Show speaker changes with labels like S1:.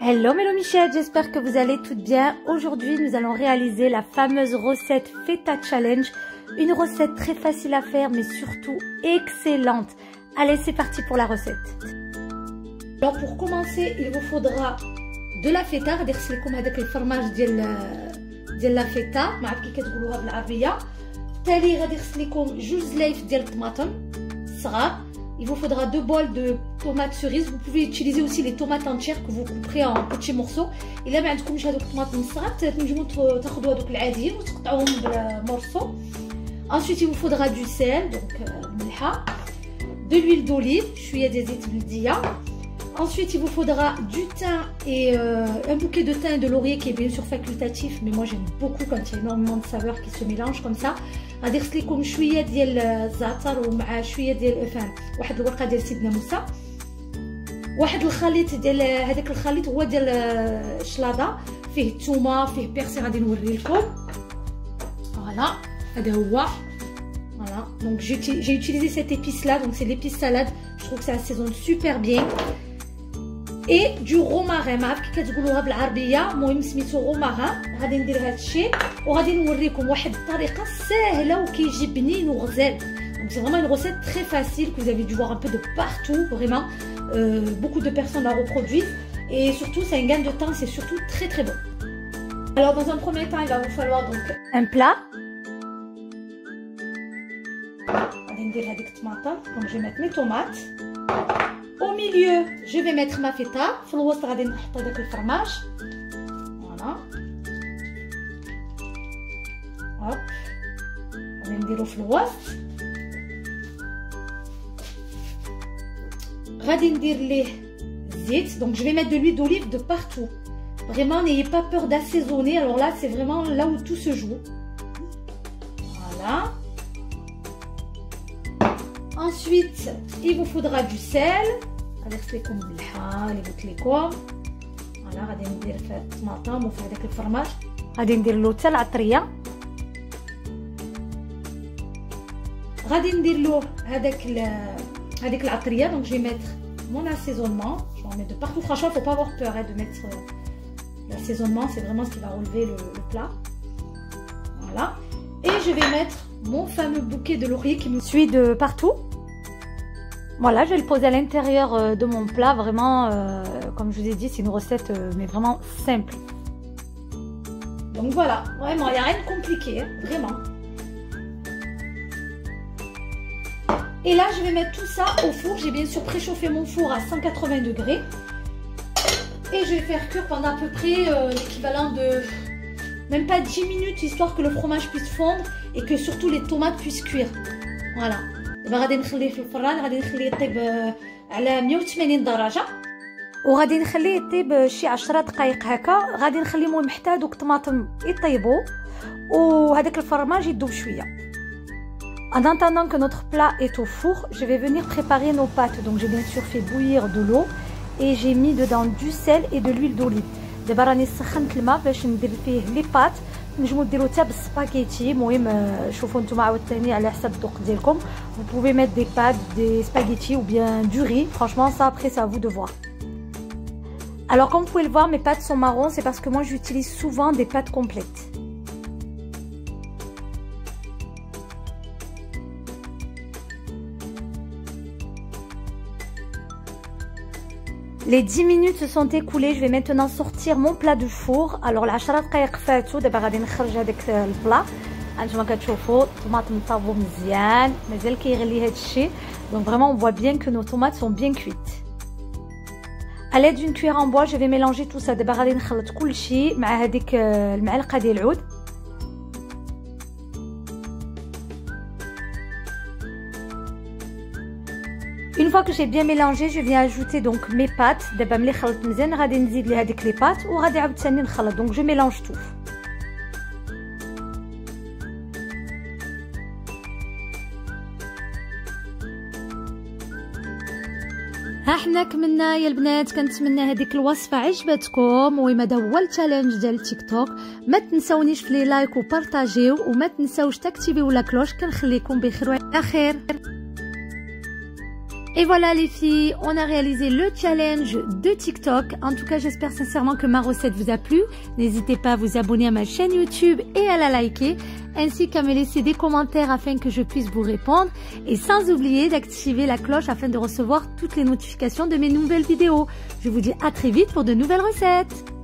S1: Hello Mélo Michette, j'espère que vous allez toutes bien. Aujourd'hui, nous allons réaliser la fameuse recette Feta Challenge. Une recette très facile à faire, mais surtout excellente. Allez, c'est parti pour la recette. Alors pour commencer, il vous faudra de la feta. غادي نغسل لكم هذاك الفرماج ديال لا فيتا، ما عرفت كي كتقولوها بالعربيه. تالي غادي نغسل لكم جوج زلايف ديال الطماطم صغار. Il vous faudra 2 bols de tomates cerises. Vous pouvez utiliser aussi les tomates entières que vous couperez en petits morceaux. إلا ما عندكمش هذوك الطماطم الصغار تنجموا تاخذوا هذوك العاديين وتقطعوهم بالمورسو. Ensuite, il vous faudra du sel, donc الملحة, de l'huile d'olive, شوية ديال زيت بلدية. Ensuite, il vous faudra du thym et un bouquet de thym et de laurier qui est bien sûr facultatif, mais moi j'aime beaucoup quand il y a énormément de saveurs qui se mélangent comme ça. غادي نغسل لكم شويه ديال الزعتر ومع شويه ديال واحد الورقه ديال سيدنا موسى. واحد الخليط ديال هذاك الخليط هو ديال الشلاضه، فيه الثومه فيه بيرسي غادي نوري لكم. فوالا هذا هو. Voilà, donc j'ai utilisé cette épice là, donc c'est l'épice salade. Je trouve que ça assaisonne super bien. Et du romarin، ما عرفت كي كتقولوها بالعربيه، المهم سميتو romarin. غادي ندير هذا الشيء وغادي نوريكم واحد الطريقه ساهله وكيجي بنين وغزال. Donc c'est vraiment une recette très facile que vous avez dû voir un peu de partout, vraiment. Beaucoup de personnes la reproduisent et surtout c'est un gain de temps, c'est surtout très très bon. Alors dans un premier temps, il va vous falloir donc un plat. غادي ندير هذيك الطماطم، donc je vais mettre mes tomates. Au milieu, je vais mettre ma feta. في الوسط غادي نحط هذاك الفرماج. Voilà. Hop. غادي نديرو في الوسط. غادي ندير ليه الزيت. Donc je vais mettre de l'huile d'olive de partout. Vraiment, n'ayez pas peur d'assaisonner. Alors là, c'est vraiment là où tout se joue. Voilà. Ensuite, il vous faudra du sel. غادي نغسل لكم الملحه اللي قلت لكم. فوالا غادي ندير في الطماطم وفي هذاك الفرماج. غادي ندير له حتى العطريه. غادي ندير له هذيك العطريه. Donc je vais mettre mon assaisonnement. Je vais en mettre de partout. Franchement, faut pas avoir peur de mettre l'assaisonnement. C'est vraiment ce qui va relever le plat. Voilà. Et je vais mettre mon fameux bouquet de laurier qui me suit de partout. Voilà, je vais le poser à l'intérieur de mon plat. Vraiment, comme je vous ai dit, c'est une recette mais vraiment simple. Donc voilà, vraiment, il n'y a rien de compliqué, hein, vraiment. Et là, je vais mettre tout ça au four. J'ai bien sûr préchauffé mon four à 180 degrés. Et je vais faire cuire pendant à peu près l'équivalent de même pas 10 minutes, histoire que le fromage puisse fondre et que surtout les tomates puissent cuire. Voilà. دابا غادي نخليه في الفران، غادي نخليه يطيب على 180 درجه وغادي نخليه يطيب شي 10 دقائق هكا. غادي نخليه المهم حتى هذوك الطماطم يطيبوا وهذاك الفرماج يذوب شويه. En attendant que notre plat est au four, je vais venir préparer nos pâtes. Donc j'ai bien sûr fait bouillir de l'eau et j'ai mis dedans du sel et de l'huile d'olive. دابا راني سخنت الماء باش ندير فيه لي بات. نجمو ديرو حتى بالسباغيتي، المهم شوفوا نتوما عاوتاني على حسب الذوق ديالكم. Vous pouvez mettre des pâtes, des spaghettis ou bien du riz. Franchement, ça après c'est à vous de voir. Alors comme vous pouvez le voir, mes pâtes sont marrons, c'est parce que moi j'utilise souvent des pâtes complètes. Les 10 minutes se sont écoulées, je vais maintenant sortir mon plat du four. Alors ال 10 دقائق فاتوا، دابا غادي نخرج هذاك البلا. هانتوما كتشوفوا الطماطم طابوا مزيان، مازال كيغلي هذا الشيء. Donc vraiment on voit bien que nos tomates sont bien cuites. À l'aide d'une cuillère en bois, je vais mélanger tout ça. دابا غادي نخلط كل شيء مع هذيك المعلقه ديال العود. Une fois que j'ai bien mélangé, je viens ajouter donc mes pâtes. دابا ملي خلطت مزيان غادي نزيد ليه هذيك لي بات وغادي عاوتاني نخلط. Donc je mélange tout. ها حنا كملنا يا البنات. كنتمنى هذيك الوصفه عجبتكم. وما هذا هو التشالنج ديال التيك توك. ما تنساونيش في لي لايك وبارطاجيو وما تنساوش تاكتيفيو لا كلوش. كنخليكم بخير وعلى خير. Et voilà les filles, on a réalisé le challenge de TikTok. En tout cas, j'espère sincèrement que ma recette vous a plu. N'hésitez pas à vous abonner à ma chaîne YouTube et à la liker, ainsi qu'à me laisser des commentaires afin que je puisse vous répondre. Et sans oublier d'activer la cloche afin de recevoir toutes les notifications de mes nouvelles vidéos. Je vous dis à très vite pour de nouvelles recettes.